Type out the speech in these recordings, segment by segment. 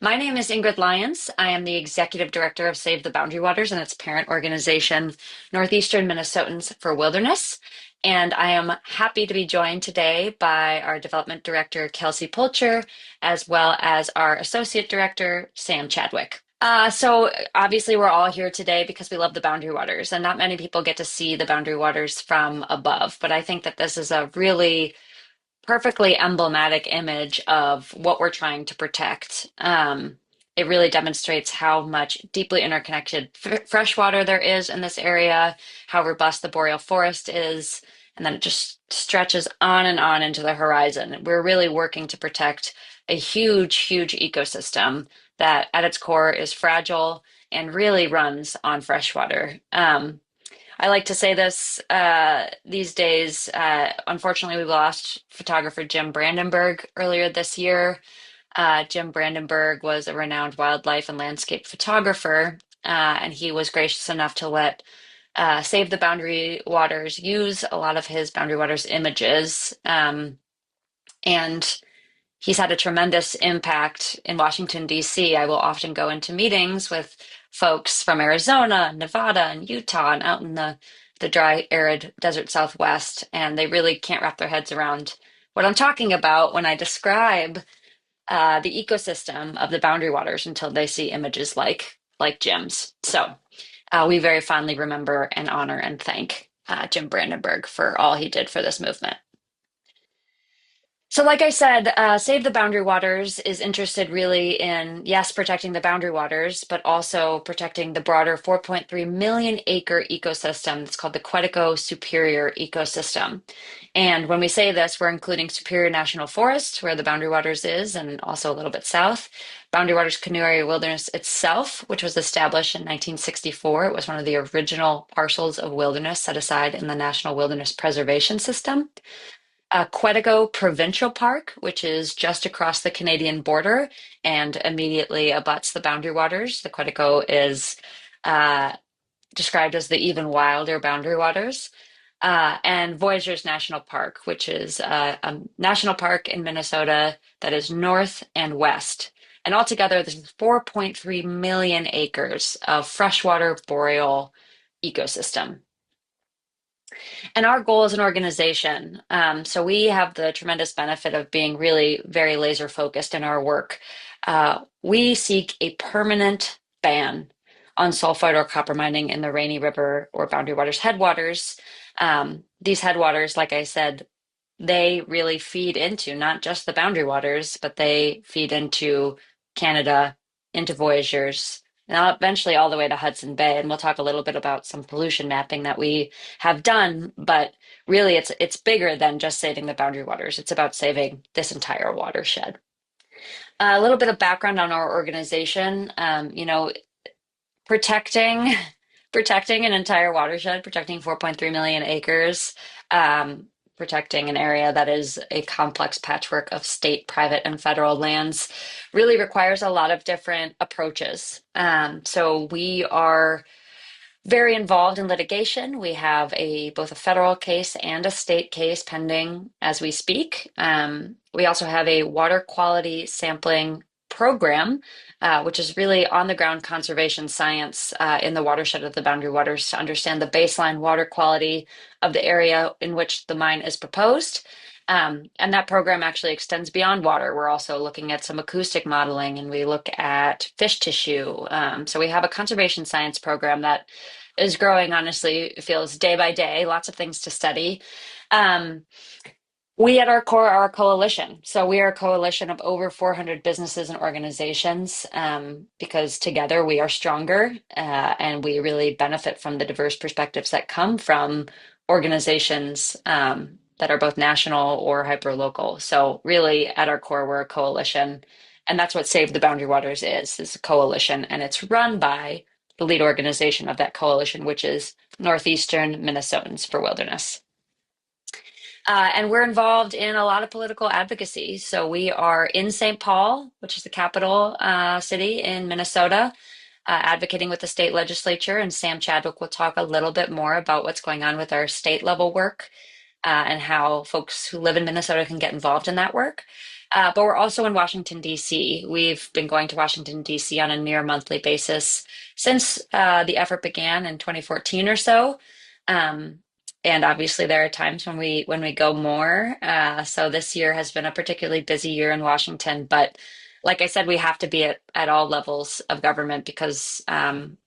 My name is Ingrid Lyons. I am the executive director of Save the Boundary Waters and its parent organization, Northeastern Minnesotans for Wilderness. And I am happy to be joined today by our development director, Kelsey Pulcher, as well as our associate director, Sam Chadwick. So obviously we're all here today because we love the Boundary Waters, and not many people get to see the Boundary Waters from above. But I think that this is a really perfectly emblematic image of what we're trying to protect. It really demonstrates how much deeply interconnected freshwater there is in this area, how robust the boreal forest is, and then it just stretches on and on into the horizon. We're really working to protect a huge, huge ecosystem that at its core is fragile and really runs on freshwater. I like to say this these days. Unfortunately, we lost photographer Jim Brandenburg earlier this year. Jim Brandenburg was a renowned wildlife and landscape photographer, and he was gracious enough to let Save the Boundary Waters use a lot of his Boundary Waters images. And he's had a tremendous impact in Washington, D.C. I will often go into meetings with folks from Arizona, Nevada, and Utah, and out in the dry, arid desert Southwest, and they really can't wrap their heads around what I'm talking about when I describe the ecosystem of the Boundary Waters until they see images like Jim's. So we very fondly remember and honor and thank Jim Brandenburg for all he did for this movement. So, like I said, Save the Boundary Waters is interested really in, yes, protecting the boundary waters, but also protecting the broader 4.3 million acre ecosystem that's called the Quetico Superior Ecosystem. And when we say this, we're including Superior National Forest, where the Boundary Waters is, and also a little bit south. Boundary Waters Canoe Area Wilderness itself, which was established in 1964. It was one of the original parcels of wilderness set aside in the National Wilderness Preservation System. Quetico Provincial Park, which is just across the Canadian border and immediately abuts the Boundary Waters. The Quetico is described as the even wilder Boundary Waters. And Voyageurs National Park, which is a national park in Minnesota that is north and west. And altogether, this is 4.3 million acres of freshwater boreal ecosystem. And our goal as an organization, so we have the tremendous benefit of being really very laser focused in our work. We seek a permanent ban on sulfide or copper mining in the Rainy River or Boundary Waters headwaters. These headwaters, like I said, they really feed into not just the Boundary Waters, but they feed into Canada, into Voyageurs, and eventually all the way to Hudson Bay. And we'll talk a little bit about some pollution mapping that we have done, but really it's bigger than just saving the Boundary Waters. It's about saving this entire watershed. A little bit of background on our organization. Protecting protecting an entire watershed, protecting 4.3 million acres, protecting an area that is a complex patchwork of state, private, and federal lands really requires a lot of different approaches. So we are very involved in litigation. We have both a federal case and a state case pending as we speak. We also have a water quality sampling program, which is really on the ground conservation science in the watershed of the Boundary Waters to understand the baseline water quality of the area in which the mine is proposed. And that program actually extends beyond water. We're also looking at some acoustic modeling and we look at fish tissue. So we have a conservation science program that is growing, honestly, it feels day by day, lots of things to study. We at our core are a coalition. So we are a coalition of over 400 businesses and organizations because together we are stronger and we really benefit from the diverse perspectives that come from organizations that are both national or hyper-local. So really at our core, we're a coalition. And that's what Save the Boundary Waters is a coalition. And it's run by the lead organization of that coalition, which is Northeastern Minnesotans for Wilderness. And we're involved in a lot of political advocacy. So we are in St. Paul, which is the capital city in Minnesota, advocating with the state legislature. And Sam Chadwick will talk a little bit more about what's going on with our state level work and how folks who live in Minnesota can get involved in that work. But we're also in Washington, D.C. We've been going to Washington, D.C. on a near monthly basis since the effort began in 2014 or so. Um, and obviously, there are times when we go more. So this year has been a particularly busy year in Washington. But like I said, we have to be at all levels of government because on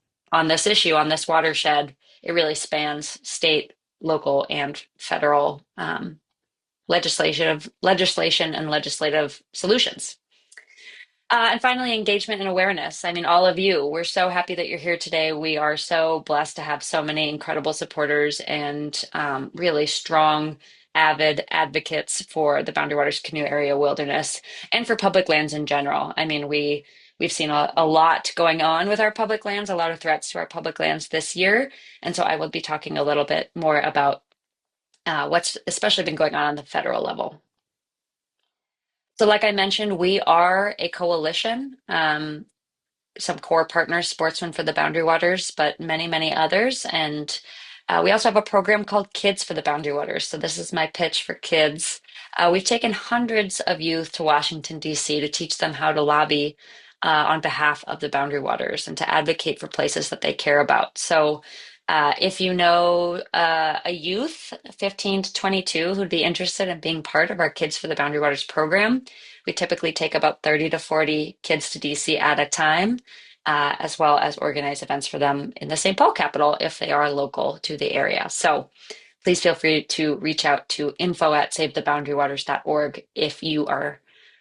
this issue, on this watershed, it really spans state, local, and federal legislation and legislative solutions. And finally, engagement and awareness. I mean, all of you, we're so happy that you're here today. We are so blessed to have so many incredible supporters and really strong, avid advocates for the Boundary Waters Canoe Area Wilderness and for public lands in general. I mean, we've seen a lot going on with our public lands, a lot of threats to our public lands this year. And so I will be talking a little bit more about what's especially been going on the federal level. So, like I mentioned, we are a coalition. Some core partners, Sportsmen for the Boundary Waters, but many, many others. And we also have a program called Kids for the Boundary Waters. So, this is my pitch for kids. We've taken hundreds of youth to Washington, D.C. to teach them how to lobby on behalf of the Boundary Waters and to advocate for places that they care about. So, if you know a youth, 15 to 22, who'd be interested in being part of our Kids for the Boundary Waters program, we typically take about 30 to 40 kids to DC at a time, as well as organize events for them in the St. Paul Capitol if they are local to the area. So please feel free to reach out to info@savetheboundarywaters.org if you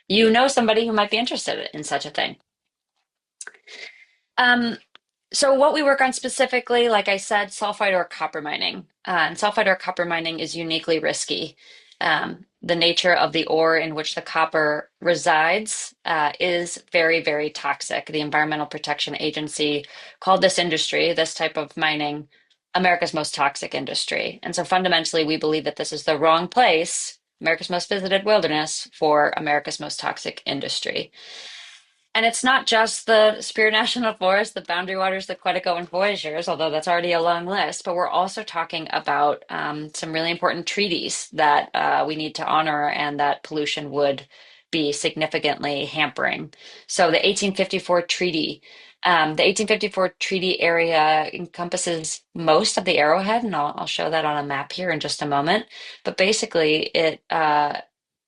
know somebody who might be interested in such a thing. Um, So what we work on specifically, like I said, sulfide ore copper mining. And sulfide ore copper mining is uniquely risky. The nature of the ore in which the copper resides is very, very toxic. The Environmental Protection Agency called this industry, this type of mining, America's most toxic industry. And so fundamentally, we believe that this is the wrong place, America's most visited wilderness, for America's most toxic industry. And it's not just the Superior National Forest, the Boundary Waters, the Quetico, and Voyageurs, although that's already a long list, but we're also talking about some really important treaties that we need to honor and that pollution would be significantly hampering. So the 1854 Treaty, the 1854 Treaty area encompasses most of the Arrowhead, and I'll show that on a map here in just a moment. But basically, it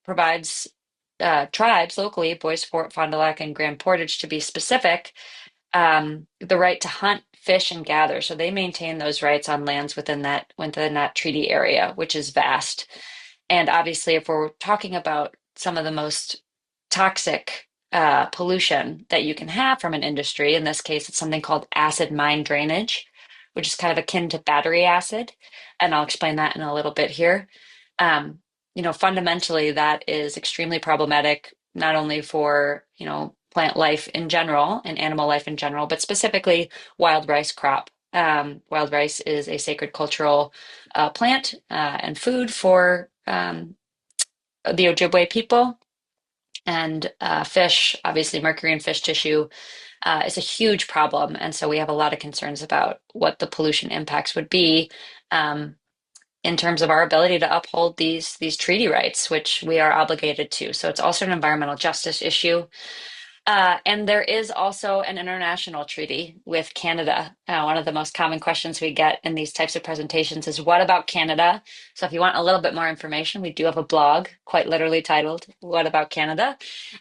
provides tribes locally, Bois Forte, Fond du Lac, and Grand Portage to be specific, the right to hunt, fish, and gather. So they maintain those rights on lands within that treaty area, which is vast. And obviously, if we're talking about some of the most toxic pollution that you can have from an industry, in this case, it's something called acid mine drainage, which is kind of akin to battery acid. And I'll explain that in a little bit here. Um, Fundamentally, that is extremely problematic, not only for, plant life in general and animal life in general, but specifically wild rice crop. Wild rice is a sacred cultural plant and food for the Ojibwe people. And fish, obviously, mercury in fish tissue is a huge problem. And so we have a lot of concerns about what the pollution impacts would be. In terms of our ability to uphold these treaty rights, which we are obligated to. So it's also an environmental justice issue. And there is also an international treaty with Canada. One of the most common questions we get in these types of presentations is, what about Canada? So if you want a little bit more information, we do have a blog, quite literally titled, What About Canada?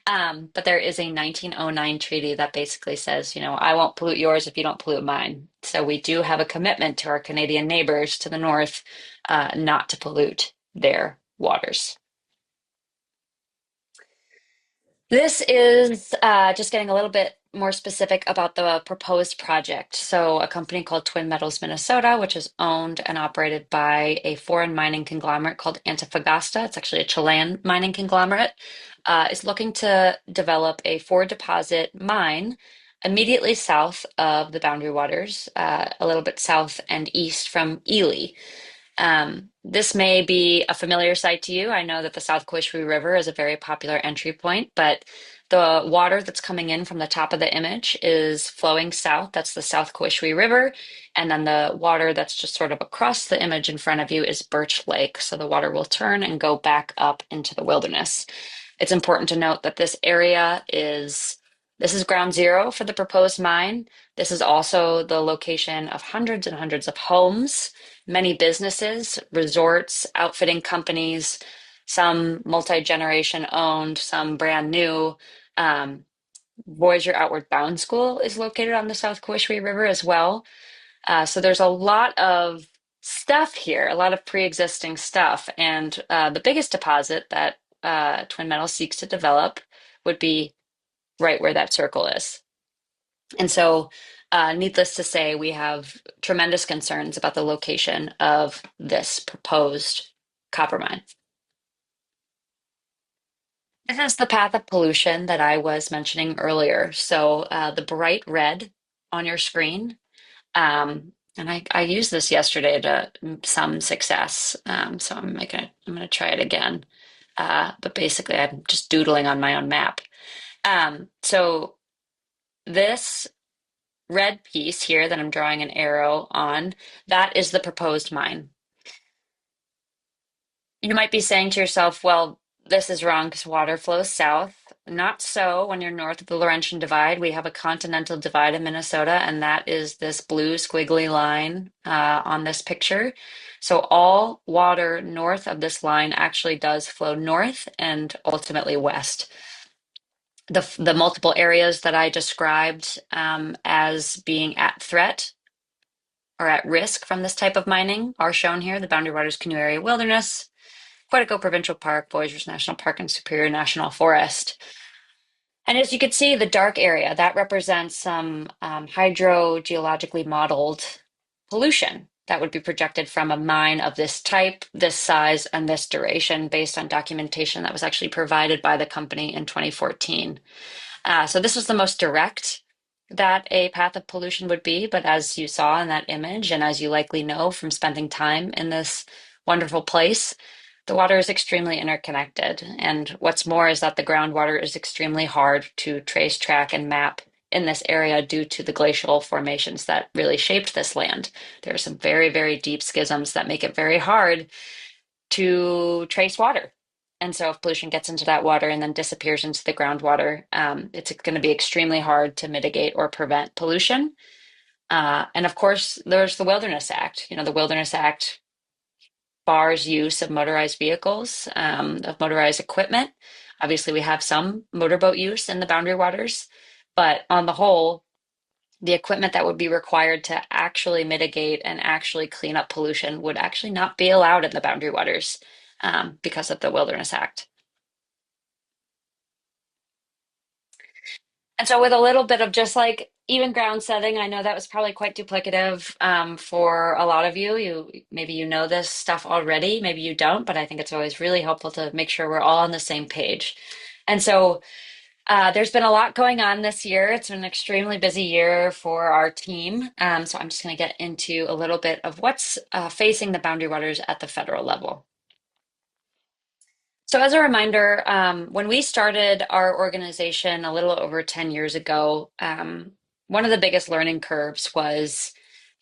But there is a 1909 treaty that basically says, I won't pollute yours if you don't pollute mine. So we do have a commitment to our Canadian neighbors to the north not to pollute their waters. This is just getting a little bit more specific about the proposed project. So, a company called Twin Metals Minnesota, which is owned and operated by a foreign mining conglomerate called Antofagasta, it's actually a Chilean mining conglomerate, is looking to develop a four deposit mine immediately south of the Boundary Waters, a little bit south and east from Ely. This may be a familiar sight to you. I know that the South Quishwe River is a very popular entry point, but the water that's coming in from the top of the image is flowing south. That's the South Quishwe River. And then the water that's just sort of across the image in front of you is Birch Lake. So the water will turn and go back up into the wilderness. It's important to note that this is ground zero for the proposed mine. This is also the location of hundreds and hundreds of homes, many businesses, resorts, outfitting companies, some multi-generation owned, some brand new. Um, Voyager Outward Bound School is located on the South Quishwe River as well. So there's a lot of stuff here, a lot of pre-existing stuff. And the biggest deposit that Twin Metals seeks to develop would be right where that circle is. And so, needless to say, we have tremendous concerns about the location of this proposed copper mine. This is the path of pollution that I was mentioning earlier. So, the bright red on your screen. And I used this yesterday to some success. So I'm gonna try it again. But basically, I'm just doodling on my own map. So this red piece here that I'm drawing an arrow on, that is the proposed mine. You might be saying to yourself, well, this is wrong because water flows south. Not so when you're north of the Laurentian Divide. We have a continental divide in Minnesota, and that is this blue squiggly line on this picture. So all water north of this line actually does flow north and ultimately west. The multiple areas that I described as being at threat or at risk from this type of mining are shown here: the Boundary Waters Canoe Area Wilderness, Quetico Provincial Park, Voyageurs National Park, and Superior National Forest. And as you can see, the dark area, that represents some hydrogeologically modeled pollution that would be projected from a mine of this type, this size, and this duration based on documentation that was actually provided by the company in 2014. So this was the most direct that a path of pollution would be, but as you saw in that image, and as you likely know from spending time in this wonderful place, the water is extremely interconnected. And what's more is that the groundwater is extremely hard to trace, track, and map in this area due to the glacial formations that really shaped this land. There are some very, very deep schisms that make it very hard to trace water. And so if pollution gets into that water and then disappears into the groundwater, it's going to be extremely hard to mitigate or prevent pollution. And of course, there's the Wilderness Act. You know, the Wilderness Act bars use of motorized vehicles, of motorized equipment. Obviously, we have some motorboat use in the Boundary Waters, but on the whole, the equipment that would be required to actually mitigate and actually clean up pollution would actually not be allowed in the Boundary Waters because of the Wilderness Act. And so, with a little bit of just like even ground setting, I know that was probably quite duplicative for a lot of you. Maybe you know this stuff already, maybe you don't, but I think it's always really helpful to make sure we're all on the same page. And so, there's been a lot going on this year. It's been an extremely busy year for our team. So I'm just going to get into a little bit of what's facing the Boundary Waters at the federal level. So, as a reminder, when we started our organization a little over 10 years ago, one of the biggest learning curves was,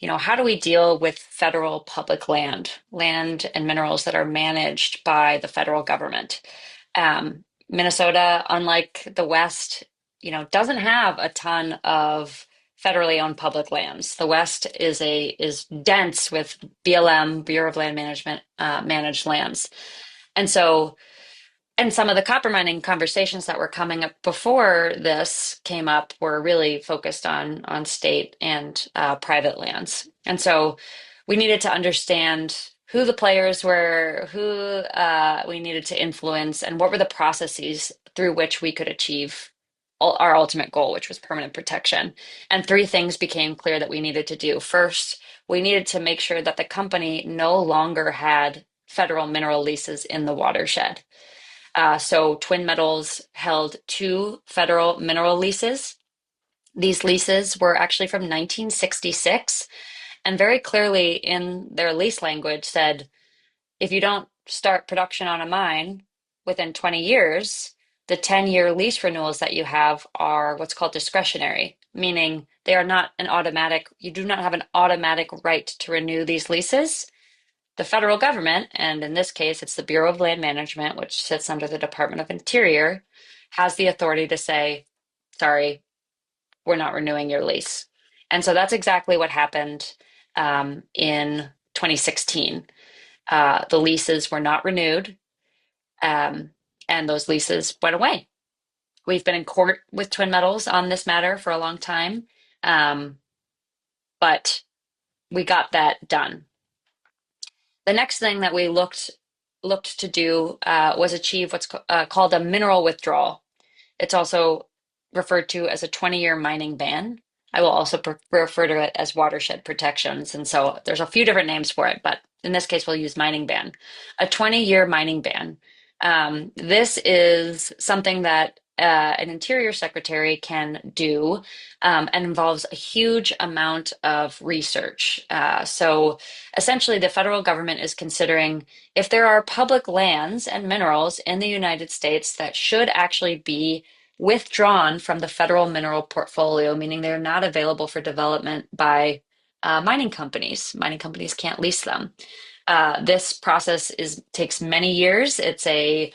how do we deal with federal public land and minerals that are managed by the federal government? Minnesota, unlike the West, doesn't have a ton of federally owned public lands. The West is dense with BLM, Bureau of Land Management, managed lands. And so, and some of the copper mining conversations that were coming up before this came up were really focused on state and private lands. And so we needed to understand who the players were, who we needed to influence, and what were the processes through which we could achieve our ultimate goal, which was permanent protection. And three things became clear that we needed to do. First, we needed to make sure that the company no longer had federal mineral leases in the watershed. So Twin Metals held two federal mineral leases. These leases were actually from 1966 and very clearly in their lease language said, if you don't start production on a mine within 20 years, the 10-year lease renewals that you have are what's called discretionary, meaning they are not an automatic, you do not have an automatic right to renew these leases. the federal government, and in this case, it's the Bureau of Land Management, which sits under the Department of Interior, has the authority to say, sorry, we're not renewing your lease. And so that's exactly what happened in 2016. The leases were not renewed, um, and those leases went away. We've been in court with Twin Metals on this matter for a long time, um, but we got that done. The next thing that we looked to do was achieve what's called a mineral withdrawal. It's also referred to as a 20-year mining ban. I will also refer to it as watershed protections. And so there's a few different names for it, but in this case, we'll use mining ban. A 20-year mining ban. This is something that an interior secretary can do and involves a huge amount of research. So essentially, the federal government is considering if there are public lands and minerals in the United States that should actually be withdrawn from the federal mineral portfolio, meaning they're not available for development by mining companies. Mining companies can't lease them. This process takes many years. It's a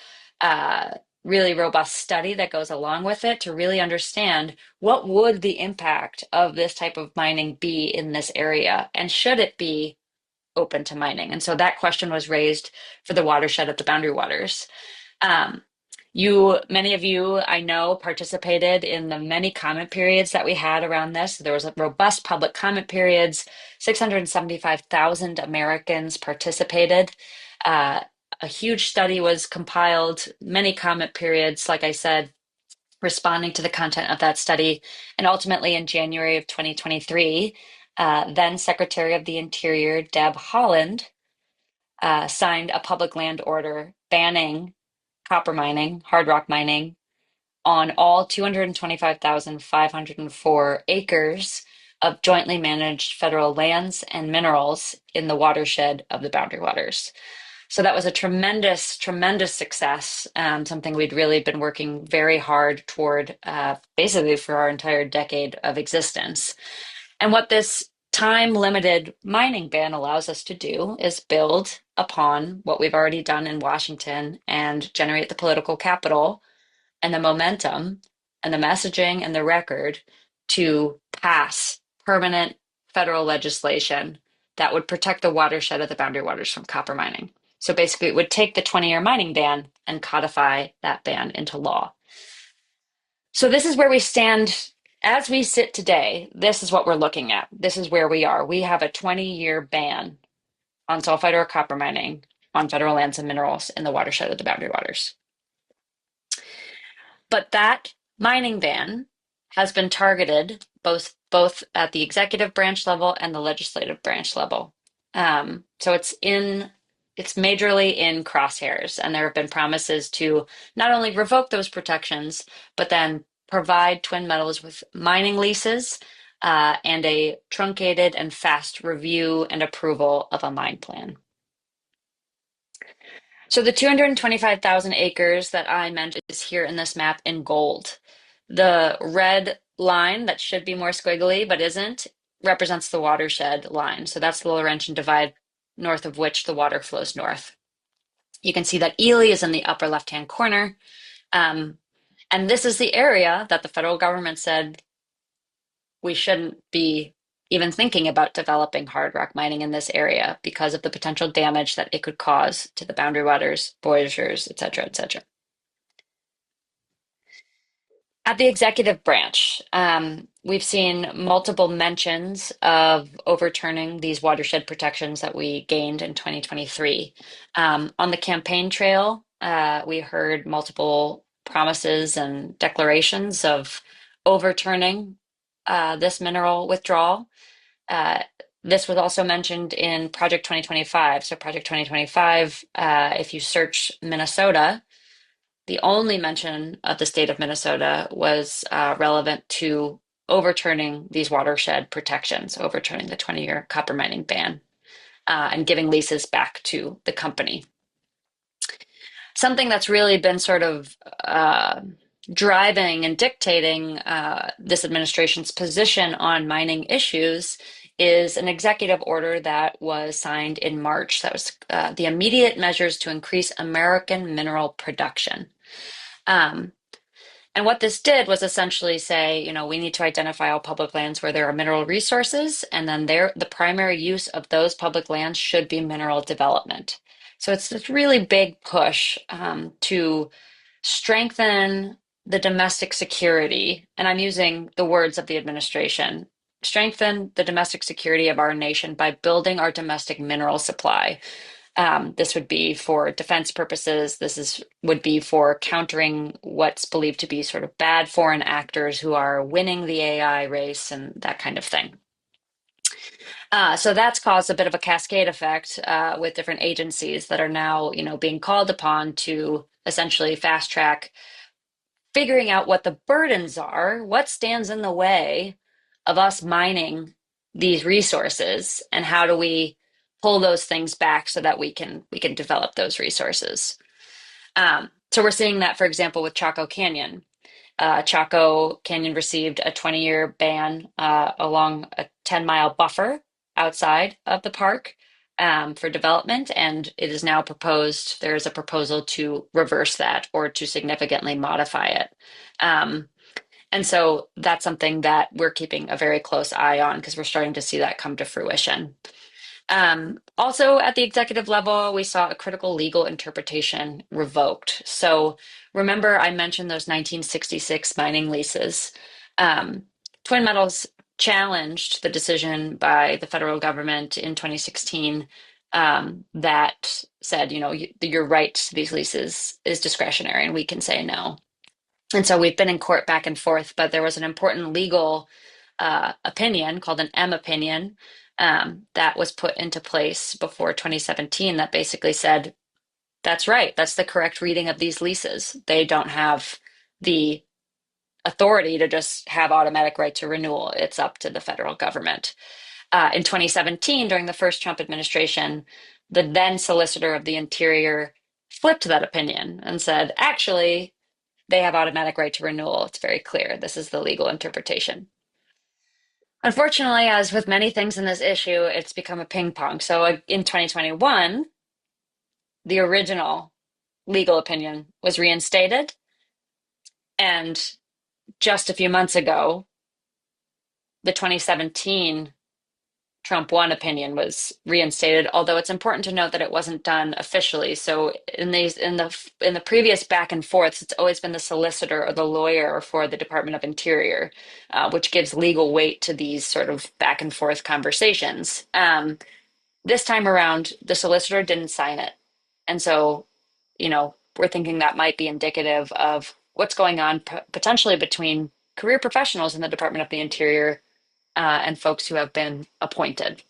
really robust study that goes along with it to really understand what would the impact of this type of mining be in this area, and should it be open to mining? And so that question was raised for the watershed of the Boundary Waters. Um, Many of you I know participated in the many comment periods that we had around this. There was a robust public comment periods. 675,000 Americans participated. Uh, a huge study was compiled, many comment periods, like I said, responding to the content of that study. And ultimately in January of 2023, then Secretary of the Interior, Deb Haaland, signed a public land order banning copper mining, hard rock mining, on all 225,504 acres of jointly managed federal lands and minerals in the watershed of the Boundary Waters. So that was a tremendous, tremendous success, something we'd really been working very hard toward basically for our entire decade of existence. And what this time limited mining ban allows us to do is build upon what we've already done in Washington and generate the political capital and the momentum and the messaging and the record to pass permanent federal legislation that would protect the watershed of the Boundary Waters from copper mining. So basically, it would take the 20-year mining ban and codify that ban into law. So this is where we stand as we sit today. This is what we're looking at. This is where we are. We have a 20-year ban on sulfide or copper mining on federal lands and minerals in the watershed of the Boundary Waters. But that mining ban has been targeted both at the executive branch level and the legislative branch level. So it's majorly in crosshairs, and there have been promises to not only revoke those protections, but then provide Twin Metals with mining leases and a truncated and fast review and approval of a mine plan. So the 225,000 acres that I mentioned is here in this map in gold. The red line that should be more squiggly but isn't represents the watershed line. So that's the Laurentian Divide, north of which the water flows north. You can see that Ely is in the upper left-hand corner. And this is the area that the federal government said we shouldn't be even thinking about developing hard rock mining in this area because of the potential damage that it could cause to the Boundary Waters, voyageurs, et cetera, et cetera. At the executive branch, we've seen multiple mentions of overturning these watershed protections that we gained in 2023. On the campaign trail, we heard multiple promises and declarations of overturning this mineral withdrawal. This was also mentioned in Project 2025. So Project 2025, if you search Minnesota, the only mention of the state of Minnesota was relevant to overturning these watershed protections, overturning the 20-year copper mining ban, and giving leases back to the company. Something that's really been sort of driving and dictating this administration's position on mining issues is an executive order that was signed in March. That was the immediate measures to increase American mineral production. Um, and what this did was essentially say, we need to identify all public lands where there are mineral resources, and then the primary use of those public lands should be mineral development. So it's this really big push to strengthen the domestic security, and I'm using the words of the administration, strengthen the domestic security of our nation by building our domestic mineral supply. This would be for defense purposes. Would be for countering what's believed to be sort of bad foreign actors who are winning the AI race and that kind of thing. So that's caused a bit of a cascade effect with different agencies that are now, being called upon to essentially fast track figuring out what the burdens are, what stands in the way of us mining these resources, and how do we pull those things back so that we can develop those resources. So we're seeing that, for example, with Chaco Canyon. Chaco Canyon received a 20-year ban along a 10-mile buffer outside of the park for development, and it is now proposed, there is a proposal to reverse that or to significantly modify it. Um, and so that's something that we're keeping a very close eye on because we're starting to see that come to fruition. Also, at the executive level, we saw a critical legal interpretation revoked. So, remember, I mentioned those 1966 mining leases. Twin Metals challenged the decision by the federal government in 2016 that said, your right to these leases is discretionary and we can say no. And so we've been in court back and forth, but there was an important legal opinion called an M opinion that was put into place before 2017 that basically said, that's right, that's the correct reading of these leases. They don't have the authority to just have automatic right to renewal. It's up to the federal government. In 2017, during the first Trump administration, the then Solicitor of the Interior flipped that opinion and said, actually, they have automatic right to renewal. It's very clear. This is the legal interpretation. Unfortunately, as with many things in this issue, it's become a ping pong. So in 2021, the original legal opinion was reinstated. And just a few months ago, the 2017 Trump 1 opinion was reinstated, although it's important to note that it wasn't done officially. So in the previous back and forths, it's always been the solicitor or the lawyer for the Department of Interior, which gives legal weight to these sort of back and forth conversations. This time around, the solicitor didn't sign it. And so, we're thinking that might be indicative of what's going on potentially between career professionals in the Department of the Interior and folks who have been appointed.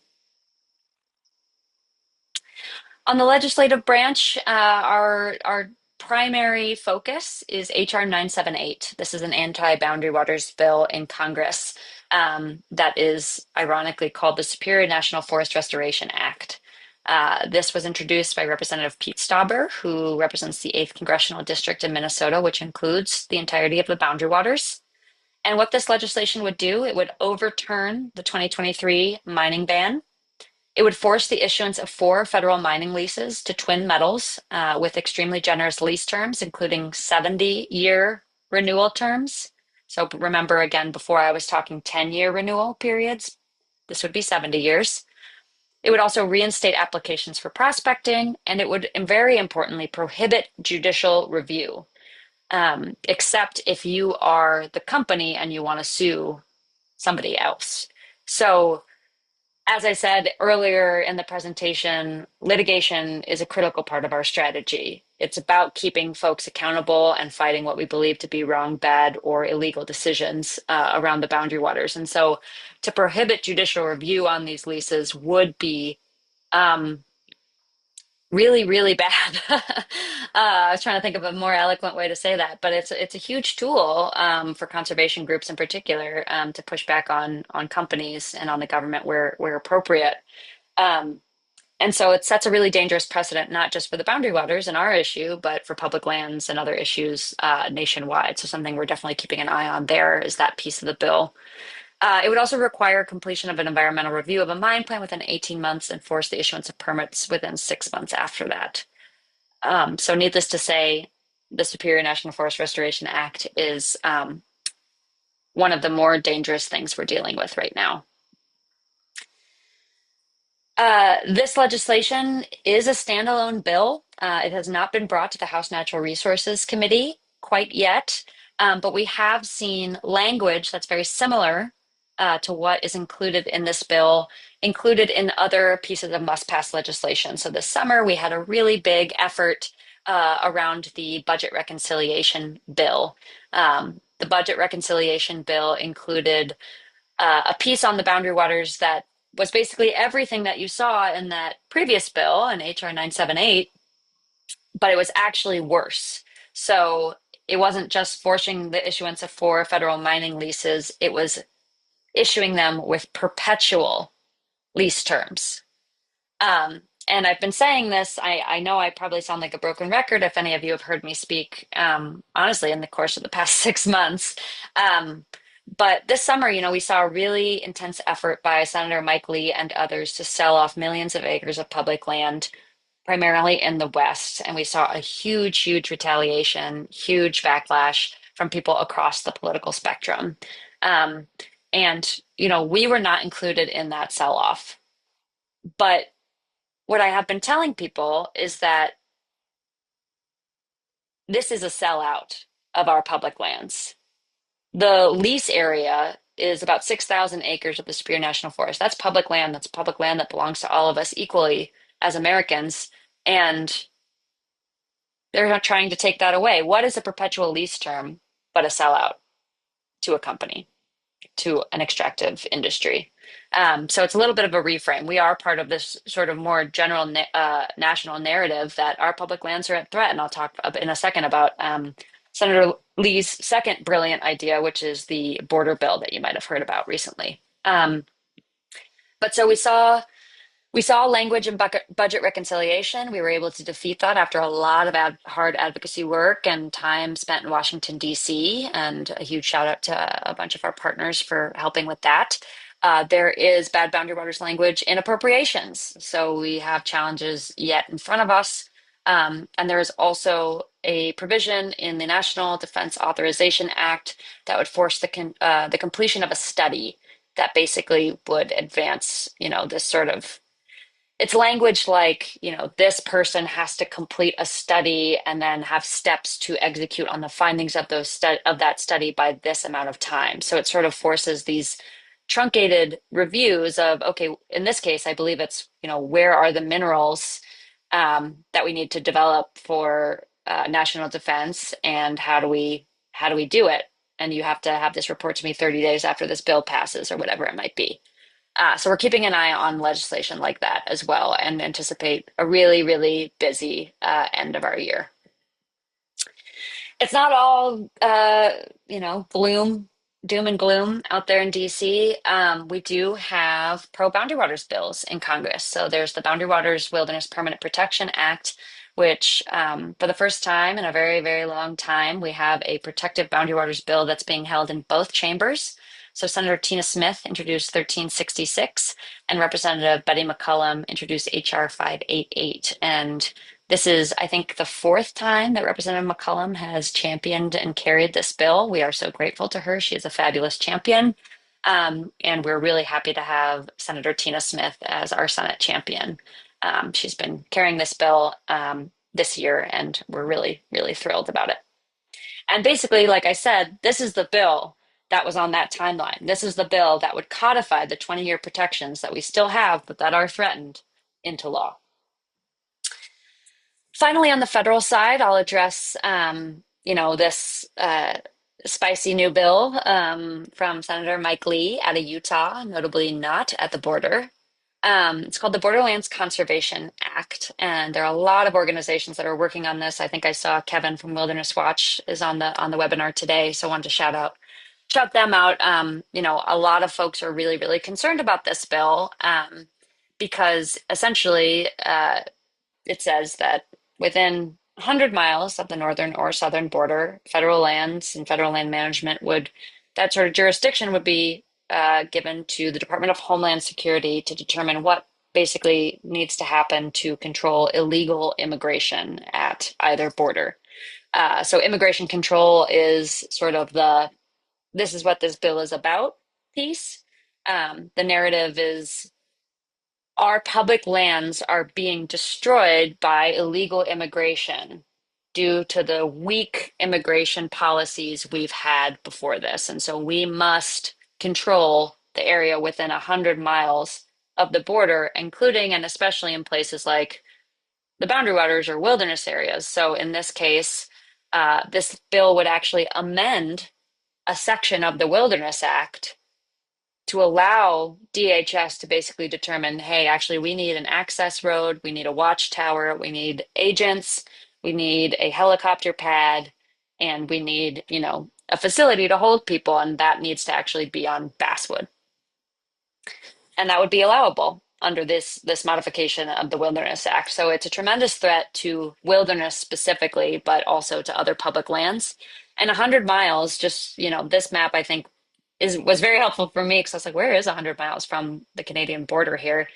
On the legislative branch, our primary focus is HR 978. This is an anti-boundary waters bill in Congress that is ironically called the Superior National Forest Restoration Act. This was introduced by Representative Pete Stauber, who represents the 8th Congressional District in Minnesota, which includes the entirety of the boundary waters. And what this legislation would do, it would overturn the 2023 mining ban. It would force the issuance of 4 federal mining leases to Twin Metals with extremely generous lease terms, including 70-year renewal terms. So remember, again, before I was talking 10-year renewal periods, this would be 70 years. It would also reinstate applications for prospecting, and it would, and very importantly, prohibit judicial review, except if you are the company and you want to sue somebody else. So as I said earlier in the presentation, litigation is a critical part of our strategy. It's about keeping folks accountable and fighting what we believe to be wrong, bad, or illegal decisions around the boundary waters. And so to prohibit judicial review on these leases would be really, really bad. I was trying to think of a more eloquent way to say that, but it's a huge tool for conservation groups in particular to push back on companies and on the government where appropriate. Um, and so it sets a really dangerous precedent, not just for the boundary waters and our issue, but for public lands and other issues nationwide. So something we're definitely keeping an eye on there is that piece of the bill. It would also require completion of an environmental review of a mine plan within 18 months and force the issuance of permits within 6 months after that. So, needless to say, the Superior National Forest Restoration Act is one of the more dangerous things we're dealing with right now. This legislation is a standalone bill. It has not been brought to the House Natural Resources Committee quite yet, but we have seen language that's very similar to what is included in this bill, included in other pieces of must-pass legislation. So this summer, we had a really big effort around the budget reconciliation bill. The budget reconciliation bill included a piece on the boundary waters that was basically everything that you saw in that previous bill in HR 978, but it was actually worse. So it wasn't just forcing the issuance of 4 federal mining leases, it was issuing them with perpetual lease terms. And I've been saying this, I know I probably sound like a broken record if any of you have heard me speak, honestly, in the course of the past 6 months. Um, but this summer, we saw a really intense effort by Senator Mike Lee and others to sell off millions of acres of public land, primarily in the West. And we saw a huge, huge retaliation, huge backlash from people across the political spectrum. Um, and we were not included in that sell off. But what I have been telling people is that this is a sellout of our public lands. The lease area is about 6,000 acres of the Superior National Forest. That's public land. That's public land that belongs to all of us equally as Americans. And they're not trying to take that away. What is a perpetual lease term but a sellout to a company, to an extractive industry? So it's a little bit of a reframe. We are part of this sort of more general national narrative that our public lands are at threat. And I'll talk in a second about Senator Lee's second brilliant idea, which is the border bill that you might have heard about recently. But so we saw language in budget reconciliation. We were able to defeat that after a lot of hard advocacy work and time spent in Washington, D.C. And a huge shout out to a bunch of our partners for helping with that. There is bad boundary waters language in appropriations. So we have challenges yet in front of us. And there is also a provision in the National Defense Authorization Act that would force the completion of a study that basically would advance, this sort of it's language like, this person has to complete a study and then have steps to execute on the findings of of that study by this amount of time. So it sort of forces these truncated reviews of, okay, in this case, I believe it's, where are the minerals that we need to develop for national defense, and how do we do it? And you have to have this report to me 30 days after this bill passes or whatever it might be. So we're keeping an eye on legislation like that as well, and anticipate a really, really busy end of our year. It's not all, doom and gloom out there in DC. We do have pro Boundary Waters bills in Congress. So there's the Boundary Waters Wilderness Permanent Protection Act, which, for the first time in a very, very long time, we have a protective boundary waters bill that's being held in both chambers. So Senator Tina Smith introduced 1366, and Representative Betty McCollum introduced HR 588. And this is, I think, the fourth time that Representative McCollum has championed and carried this bill. We are so grateful to her. She is a fabulous champion. And we're really happy to have Senator Tina Smith as our Senate champion. She's been carrying this bill this year, and we're really, really thrilled about it. And basically, like I said, this is the bill that was on that timeline. This is the bill that would codify the 20-year protections that we still have, but that are threatened, into law. Finally, on the federal side, I'll address, this spicy new bill from Senator Mike Lee out of Utah, notably not at the border. It's called the Borderlands Conservation Act, and there are a lot of organizations that are working on this. I think I saw Kevin from Wilderness Watch is on the webinar today, so I wanted to shout them out. A lot of folks are really, really concerned about this bill because essentially it says that within 100 miles of the northern or southern border, federal lands and federal land management that sort of jurisdiction would be given to the Department of Homeland Security to determine what basically needs to happen to control illegal immigration at either border. So immigration control is sort of the this is what this bill is about piece. The narrative is our public lands are being destroyed by illegal immigration due to the weak immigration policies we've had before this. And so we must control the area within 100 miles of the border, including and especially in places like the boundary waters or wilderness areas. So in this case, this bill would actually amend a section of the Wilderness Act to allow DHS to basically determine, hey, actually, we need an access road, we need a watchtower, we need agents, we need a helicopter pad, and we need, a facility to hold people, and that needs to actually be on Basswood. And that would be allowable under this modification of the Wilderness Act. So it's a tremendous threat to wilderness specifically, but also to other public lands. And 100 miles, just, this map, I think, was very helpful for me because I was like, where is 100 miles from the Canadian border here?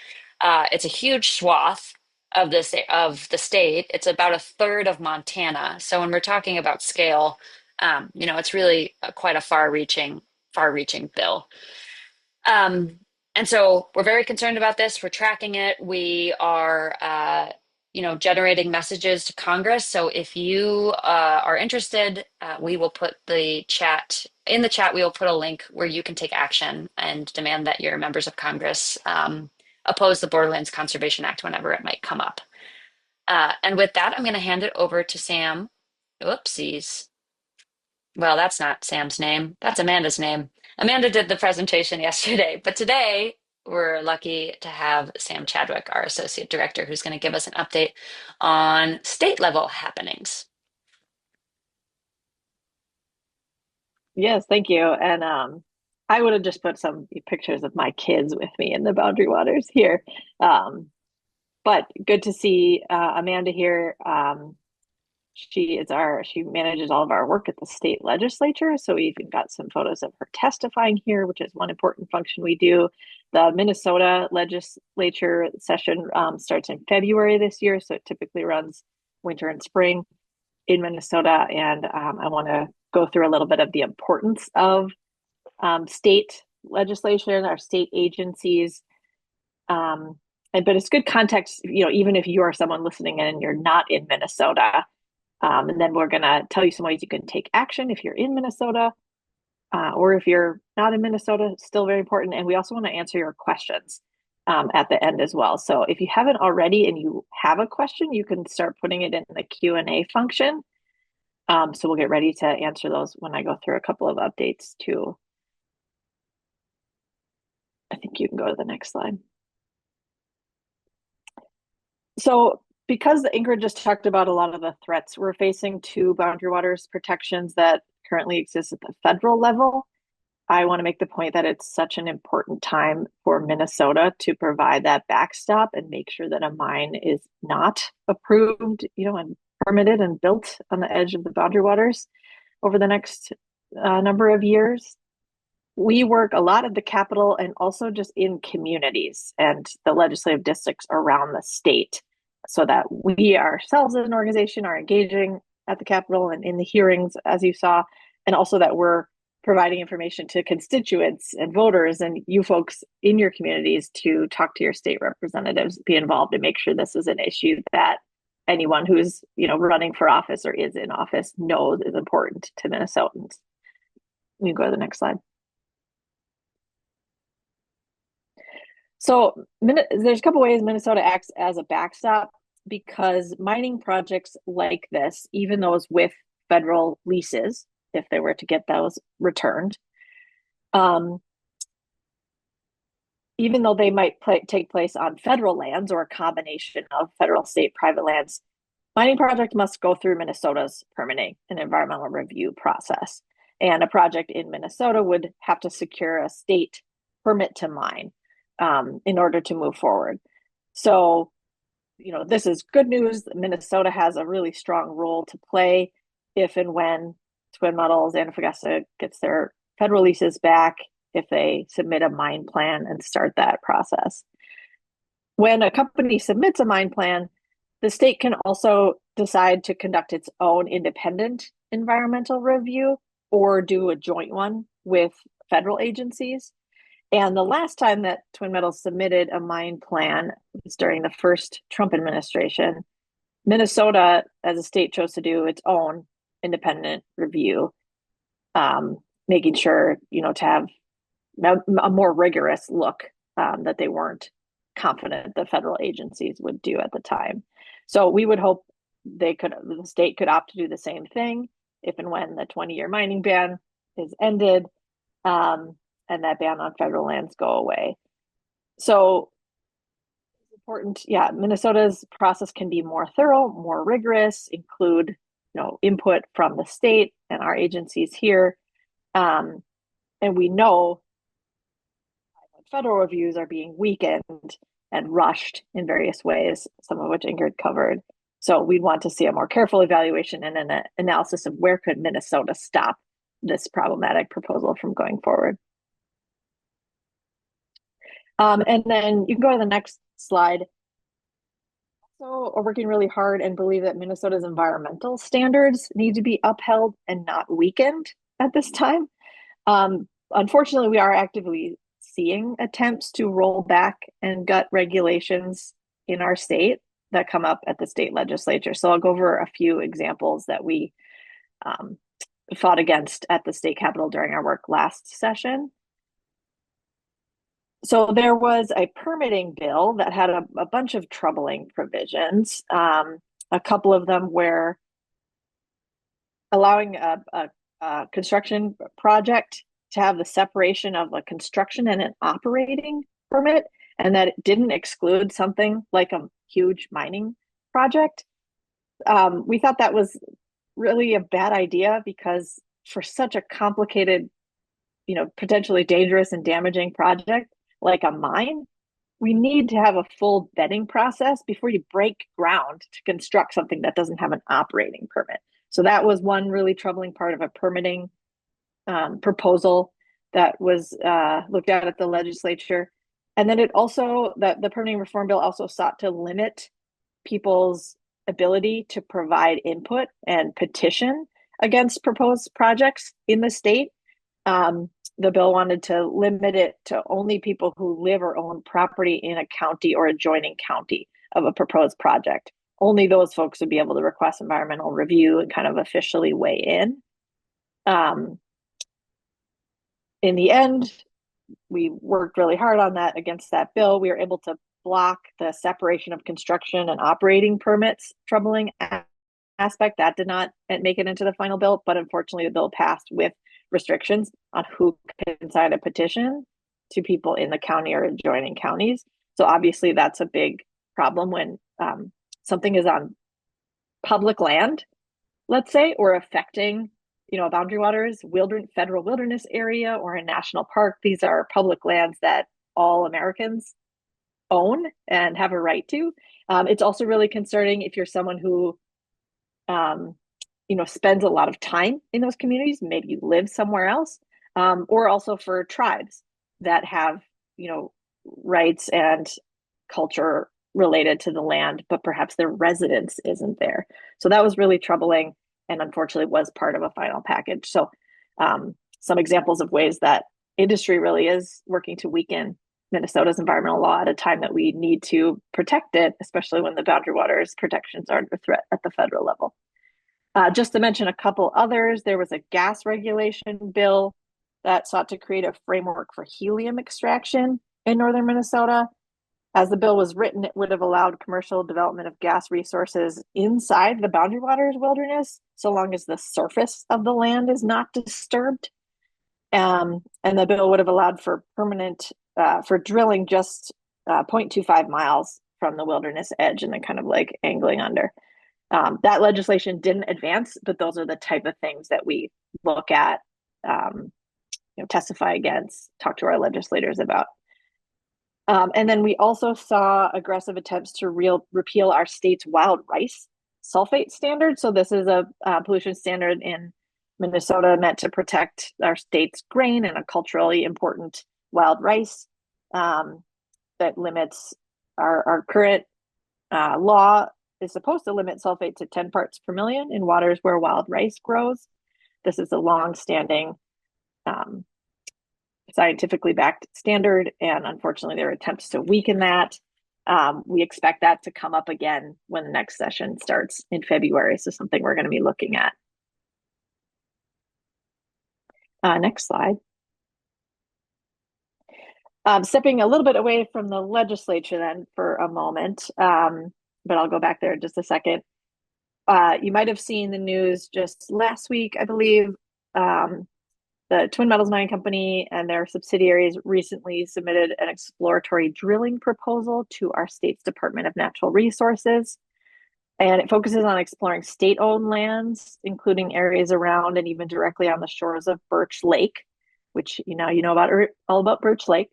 It's a huge swath of the state. It's about a third of Montana. So when we're talking about scale, it's really quite a far-reaching bill. And so we're very concerned about this. We're tracking it. We are, generating messages to Congress. So if you are interested, we will put in the chat. We will put a link where you can take action and demand that your members of Congress oppose the Borderlands Conservation Act whenever it might come up. And with that, I'm going to hand it over to Sam. Oopsies. Well, that's not Sam's name. That's Amanda's name. Amanda did the presentation yesterday, but today we're lucky to have Sam Chadwick, our Associate Director, who's going to give us an update on state level happenings. Yes, thank you. And I would have just put some pictures of my kids with me in the Boundary Waters here. But good to see Amanda here. She manages all of our work at the state legislature. So we even got some photos of her testifying here, which is one important function we do. The Minnesota legislature session starts in February this year. So it typically runs winter and spring in Minnesota. And I want to go through a little bit of the importance of state legislation, our state agencies. But it's good context, even if you are someone listening in and you're not in Minnesota. And then we're going to tell you some ways you can take action if you're in Minnesota, or if you're not in Minnesota, still very important. And we also want to answer your questions at the end as well. So if you haven't already and you have a question, you can start putting it in the Q&A function. So we'll get ready to answer those when I go through a couple of updates too. I think you can go to the next slide. So because Ingrid just talked about a lot of the threats we're facing to Boundary Waters protections that currently exist at the federal level, I want to make the point that it's such an important time for Minnesota to provide that backstop and make sure that a mine is not approved, and permitted and built on the edge of the Boundary Waters over the next number of years. We work a lot at the Capitol and also just in communities and the legislative districts around the state, so that we ourselves as an organization are engaging at the Capitol and in the hearings, as you saw, and also that we're providing information to constituents and voters and you folks in your communities to talk to your state representatives, be involved, and make sure this is an issue that anyone who's running for office or is in office knows is important to Minnesotans. You can go to the next slide. So there's a couple ways Minnesota acts as a backstop, because mining projects like this, even those with federal leases, if they were to get those returned, even though they might take place on federal lands or a combination of federal, state, private lands, mining projects must go through Minnesota's permitting and environmental review process. And a project in Minnesota would have to secure a state permit to mine in order to move forward. So, this is good news. Minnesota has a really strong role to play if and when Twin Metals and Antofagasta gets their federal leases back if they submit a mine plan and start that process. When a company submits a mine plan, the state can also decide to conduct its own independent environmental review or do a joint one with federal agencies. And the last time that Twin Metals submitted a mine plan was during the first Trump administration. Minnesota, as a state, chose to do its own independent review, making sure, to have a more rigorous look that they weren't confident the federal agencies would do at the time. So we would hope the state could opt to do the same thing if and when the 20-year mining ban is ended, and that ban on federal lands go away. So it's important, yeah, Minnesota's process can be more thorough, more rigorous, include, input from the state and our agencies here. And we know federal reviews are being weakened and rushed in various ways, some of which Ingrid covered. So we'd want to see a more careful evaluation and an analysis of where could Minnesota stop this problematic proposal from going forward. And then you can go to the next slide. So we're working really hard and believe that Minnesota's environmental standards need to be upheld and not weakened at this time. Unfortunately, we are actively seeing attempts to roll back and gut regulations in our state that come up at the state legislature. So I'll go over a few examples that we fought against at the state capitol during our work last session. So there was a permitting bill that had a bunch of troubling provisions. A couple of them were allowing a construction project to have the separation of a construction and an operating permit, and that it didn't exclude something like a huge mining project. We thought that was really a bad idea because for such a complicated, potentially dangerous and damaging project like a mine, we need to have a full vetting process before you break ground to construct something that doesn't have an operating permit. So that was one really troubling part of a permitting proposal that was looked at the legislature. And then the permitting reform bill also sought to limit people's ability to provide input and petition against proposed projects in the state. The bill wanted to limit it to only people who live or own property in a county or adjoining county of a proposed project. Only those folks would be able to request environmental review and kind of officially weigh in. In the end, we worked really hard on that against that bill. We were able to block the separation of construction and operating permits troubling aspect. That did not make it into the final bill, but unfortunately the bill passed with restrictions on who can sign a petition to people in the county or adjoining counties. So obviously that's a big problem when something is on public land, let's say, or affecting, boundary waters, federal wilderness area, or a national park. These are public lands that all Americans own and have a right to. It's also really concerning if you're someone who spends a lot of time in those communities. Maybe you live somewhere else, or also for tribes that have, rights and culture related to the land, but perhaps their residence isn't there. So that was really troubling and unfortunately was part of a final package. So some examples of ways that industry really is working to weaken Minnesota's environmental law at a time that we need to protect it, especially when the boundary waters protections are under threat at the federal level. Just to mention a couple others, there was a gas regulation bill that sought to create a framework for helium extraction in northern Minnesota. As the bill was written, it would have allowed commercial development of gas resources inside the boundary waters wilderness, so long as the surface of the land is not disturbed. And the bill would have allowed for for drilling just 0.25 miles from the wilderness edge and then kind of like angling under. That legislation didn't advance, but those are the type of things that we look at, testify against, talk to our legislators about. And then we also saw aggressive attempts to repeal our state's wild rice sulfate standard. So this is a pollution standard in Minnesota meant to protect our state's grain and a culturally important wild rice um, that limits our current law is supposed to limit sulfate to 10 parts per million in waters where wild rice grows. This is a long-standing um, scientifically backed standard, and unfortunately, there are attempts to weaken that. We expect that to come up again when the next session starts in February, so something we're going to be looking at. Next slide. Stepping a little bit away from the legislature then for a moment, but I'll go back there in just a second. You might have seen the news just last week, I believe. The Twin Metals Mining Company and their subsidiaries recently submitted an exploratory drilling proposal to our state's Department of Natural Resources. And it focuses on exploring state-owned lands, including areas around and even directly on the shores of Birch Lake, which you know about all about Birch Lake.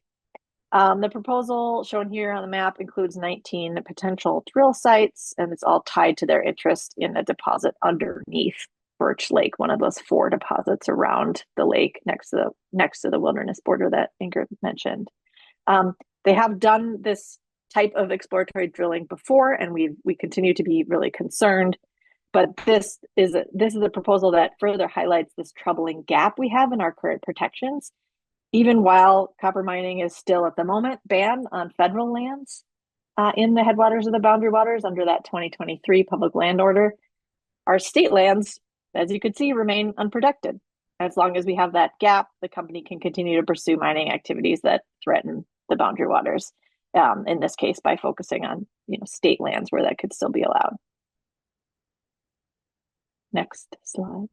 The proposal shown here on the map includes 19 potential drill sites, and it's all tied to their interest in a deposit underneath Birch Lake, one of those 4 deposits around the lake next to the wilderness border that Ingrid mentioned. They have done this type of exploratory drilling before, and we continue to be really concerned. But this is a proposal that further highlights this troubling gap we have in our current protections. Even while copper mining is still at the moment banned on federal lands in the headwaters of the Boundary Waters under that 2023 public land order, our state lands, as you can see, remain unprotected. As long as we have that gap, the company can continue to pursue mining activities that threaten the Boundary Waters. In this case, by focusing on state lands where that could still be allowed. Next slide.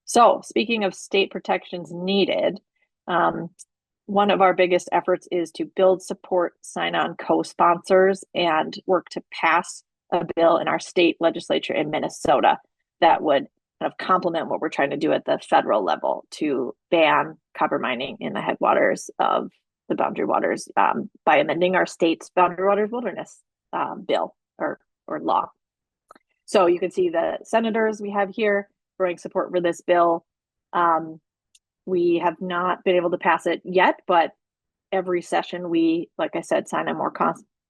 So, speaking of state protections needed, one of our biggest efforts is to build support, sign on co-sponsors, and work to pass a bill in our state legislature in Minnesota that would kind of complement what we're trying to do at the federal level to ban copper mining in the headwaters of the Boundary Waters by amending our state's Boundary Waters Wilderness bill or law. So you can see the senators we have here growing support for this bill. We have not been able to pass it yet, but every session we, like I said, sign on more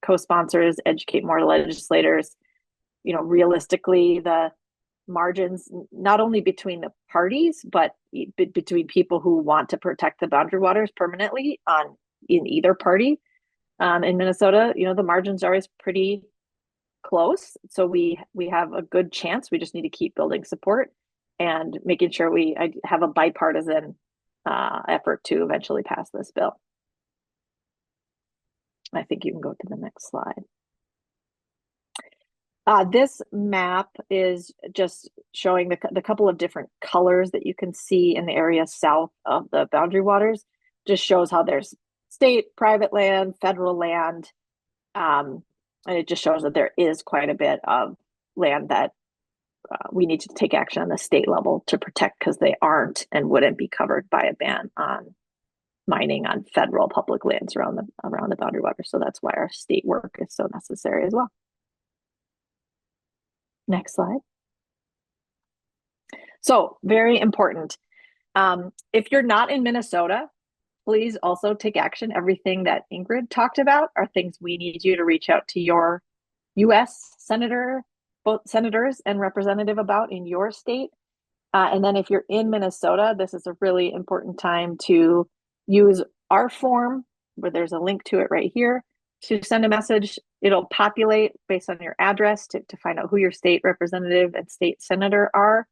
co-sponsors, educate more legislators. Realistically, the margins, not only between the parties, but between people who want to protect the Boundary Waters permanently in either party. In Minnesota, the margins are always pretty close. So we have a good chance. We just need to keep building support and making sure we have a bipartisan effort to eventually pass this bill. I think you can go to the next slide. This map is just showing the couple of different colors that you can see in the area south of the Boundary Waters. Just shows how there's state, private land, federal land, and it just shows that there is quite a bit of land that we need to take action on the state level to protect because they aren't and wouldn't be covered by a ban on mining on federal public lands around the Boundary Waters. So that's why our state work is so necessary as well. Next slide. So very important. If you're not in Minnesota, please also take action. Everything that Ingrid talked about are things we need you to reach out to your U.S. both senators and representative about in your state. And then if you're in Minnesota, this is a really important time to use our form, where there's a link to it right here, to send a message. It'll populate based on your address to find out who your state representative and state senator are.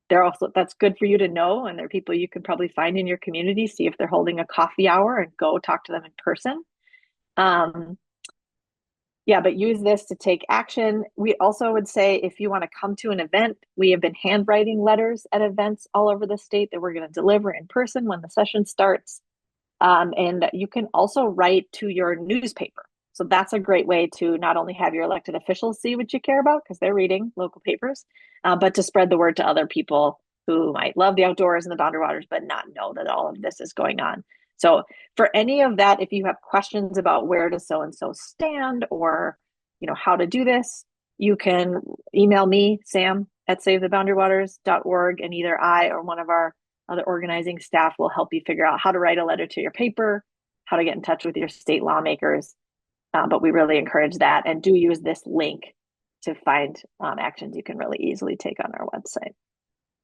That's good for you to know, and they're people you can probably find in your community. See if they're holding a coffee hour and go talk to them in person. But use this to take action. We also would say if you want to come to an event, we have been handwriting letters at events all over the state that we're going to deliver in person when the session starts. And you can also write to your newspaper. So that's a great way to not only have your elected officials see what you care about because they're reading local papers, but to spread the word to other people who might love the outdoors and the Boundary Waters, but not know that all of this is going on. So for any of that, if you have questions about where does so-and-so stand or how to do this, you can email me, Sam, at savetheboundarywaters.org, and either I or one of our other organizing staff will help you figure out how to write a letter to your paper, how to get in touch with your state lawmakers. But we really encourage that, and do use this link to find actions you can really easily take on our website.